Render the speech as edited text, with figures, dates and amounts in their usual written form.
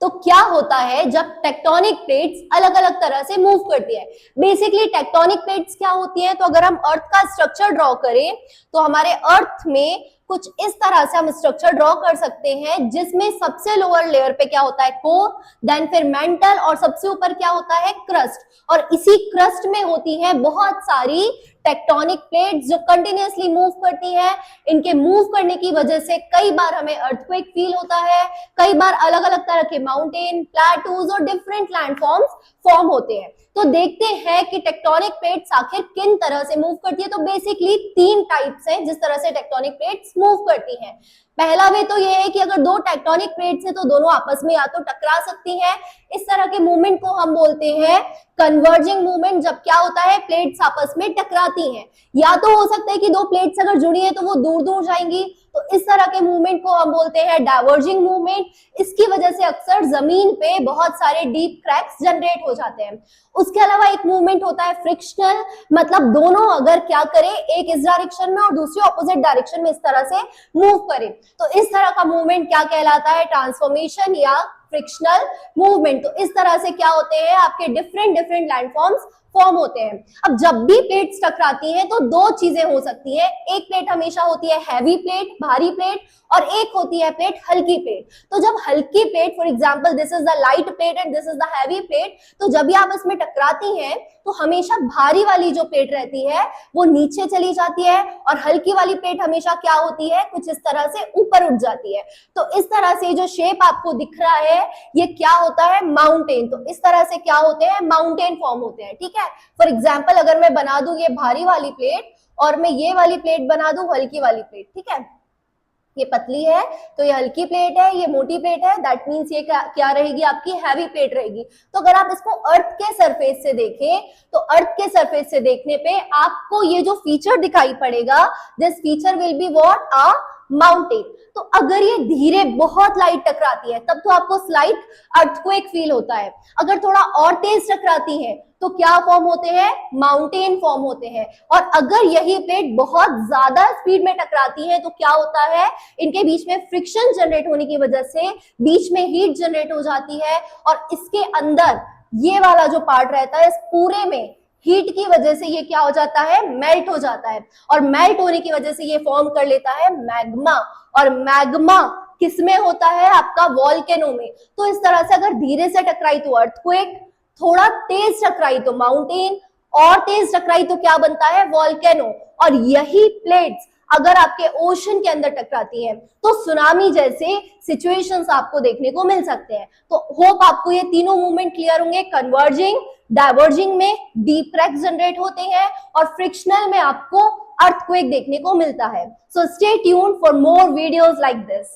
तो क्या होता है जब टेक्टोनिक प्लेट्स अलग अलग तरह से मूव करती है? बेसिकली टेक्टोनिक प्लेट्स क्या होती है, तो अगर हम अर्थ का स्ट्रक्चर ड्रॉ करें तो हमारे अर्थ में कुछ इस तरह से हम स्ट्रक्चर ड्रॉ कर सकते हैं, जिसमें सबसे लोअर लेयर पे क्या होता है, कोर, देन फिर मेंटल, और सबसे ऊपर क्या होता है, क्रस्ट। और इसी क्रस्ट में होती है बहुत सारी टेक्टोनिक प्लेट्स जो कंटिन्यूअसली मूव करती हैं। इनके मूव करने की वजह से कई बार हमें अर्थक्वेक फील होता है, कई बार अलग अलग तरह के माउंटेन, प्लेटूज और डिफरेंट लैंडफॉर्म्स फॉर्म होते हैं। तो देखते हैं कि टेक्टोनिक प्लेट्स आखिर किन तरह से मूव करती है। तो बेसिकली तीन टाइप्स हैं जिस तरह से टेक्टोनिक प्लेट्स मूव करती हैं। पहला वे तो ये है कि अगर दो टेक्टोनिक प्लेट्स हैं तो दोनों आपस में या तो टकरा सकती हैं। इस तरह के मूवमेंट को हम बोलते हैं कन्वर्जिंग मूवमेंट। जब क्या होता है, प्लेट्स आपस में टकराती हैं। या तो हो सकता है कि दो प्लेट्स अगर जुड़ी है तो वो दूर दूर जाएंगी, तो इस तरह के मूवमेंट को हम बोलते हैं डाइवर्जिंग मूवमेंट। इसकी वजह से अक्सर जमीन पे बहुत सारे डीप क्रैक्स जनरेट हो जाते हैं। उसके अलावा एक मूवमेंट होता है फ्रिक्शनल, मतलब दोनों अगर क्या करें, एक इस डायरेक्शन में और दूसरी ऑपोजिट डायरेक्शन में इस तरह से मूव करें, तो इस तरह का मूवमेंट क्या कहलाता है, ट्रांसफॉर्मेशन या फ्रिक्शनल मूवमेंट। तो इस तरह से क्या होते हैं, आपके डिफरेंट डिफरेंट लैंडफॉर्म्स फॉर्म होते हैं। अब जब भी प्लेट्स टकराती हैं तो दो चीजें हो सकती हैं। एक प्लेट हमेशा होती है हैवी प्लेट, भारी प्लेट, और एक होती है प्लेट हल्की प्लेट। तो जब हल्की plate, for example this is the light plate and this is the heavy plate, तो जब भी आप इसमें टकराती हैं तो हमेशा भारी वाली जो प्लेट रहती है वो नीचे चली जाती है, और हल्की वाली प्लेट हमेशा क्या होती है, कुछ इस तरह से ऊपर उठ जाती है। तो इस तरह से जो शेप आपको दिख रहा है ये क्या होता है, माउंटेन। तो इस तरह से क्या होते हैं, माउंटेन फॉर्म होते हैं। ठीक है, फॉर एग्जाम्पल अगर मैं बना दूं ये भारी वाली प्लेट और मैं ये वाली प्लेट बना दूं हल्की वाली प्लेट, ठीक है, ये पतली है तो ये हल्की प्लेट है, ये मोटी प्लेट है, दैट मींस ये क्या रहेगी, आपकी हैवी प्लेट रहेगी। तो अगर आप इसको अर्थ के सरफेस से देखें तो अर्थ के सरफेस से देखने पे आपको ये जो फीचर दिखाई पड़ेगा, this feature will be what, a mountain. तो अगर ये धीरे बहुत लाइट टकराती है तब तो आपको स्लाइट अर्थक्वेक फील होता है। अगर थोड़ा और तेज टकराती है तो क्या फॉर्म होते हैं, माउंटेन फॉर्म होते हैं। और अगर यही प्लेट बहुत ज्यादा स्पीड में टकराती है तो क्या होता है, इनके बीच में फ्रिक्शन जनरेट होने की वजह से बीच में हीट जनरेट हो जाती है, और इसके अंदर ये वाला जो पार्ट रहता है इस पूरे में हीट की वजह से ये क्या हो जाता है, मेल्ट हो जाता है, और मेल्ट होने की वजह से ये फॉर्म कर लेता है मैग्मा। और मैग्मा किसमें होता है, आपका वॉल्केनो में। तो इस तरह से अगर धीरे से टकराई तो अर्थक्वेक, थोड़ा तेज टकराई तो माउंटेन, और तेज टकराई तो क्या बनता है, वॉल्केनो। और यही प्लेट्स अगर आपके ओशन के अंदर टकराती हैं तो सुनामी जैसे सिचुएशंस आपको देखने को मिल सकते हैं। तो होप आपको ये तीनों मूवमेंट क्लियर होंगे। कन्वर्जिंग, डाइवर्जिंग में डीप क्रैक्स जनरेट होते हैं, और फ्रिक्शनल में आपको अर्थक्वेक देखने को मिलता है। So stay tuned for more videos like this.